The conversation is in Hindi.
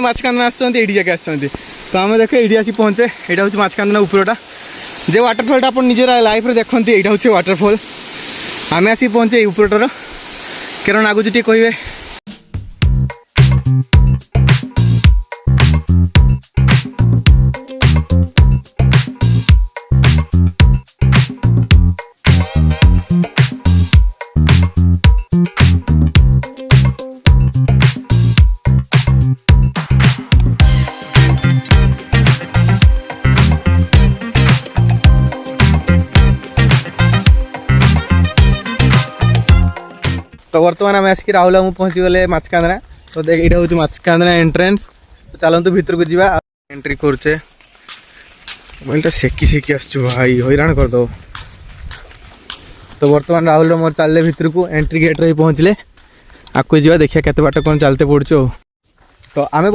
ମାଛକାନ୍ଦନା ଆସୁଛନ୍ତି ଏଇଠି ଯାକେ ଆସୁଛନ୍ତି। ତ ଆମେ ଦେଖ ଏଇଠି ଆସି ପହଞ୍ଚେ। ଏଇଟା ହେଉଛି ମାଛକାନ୍ଦନା ଉପରଟା ଯେ ୱାଟରଫଲଟା ଆପଣ ନିଜର ଲାଇଫ୍ରେ ଦେଖନ୍ତି। ଏଇଟା ହେଉଛି ୱାଟରଫଲ୍। ଆମେ ଆସିକି ପହଞ୍ଚେ ଏଇ ଉପରଟାର କାରଣ ଆଗକୁ ଟିକେ କହିବେ। तो बर्तमान आम आसिक राहुल मुझे पहुँची गले माछकांदना। तो देख ये हूँ माछकांदना एंट्रेंस। तो चलतु भितर को जावा एंट्री करुचे। मोबाइलटा सेकी सेकी आसु भाई हैरान करदे। तो बर्तमान राहुल मोर चलले भितर को एंट्री गेट रे पहुँचले। आपको जावा देखिए केते बाट कौन चलते पड़ो। तो आम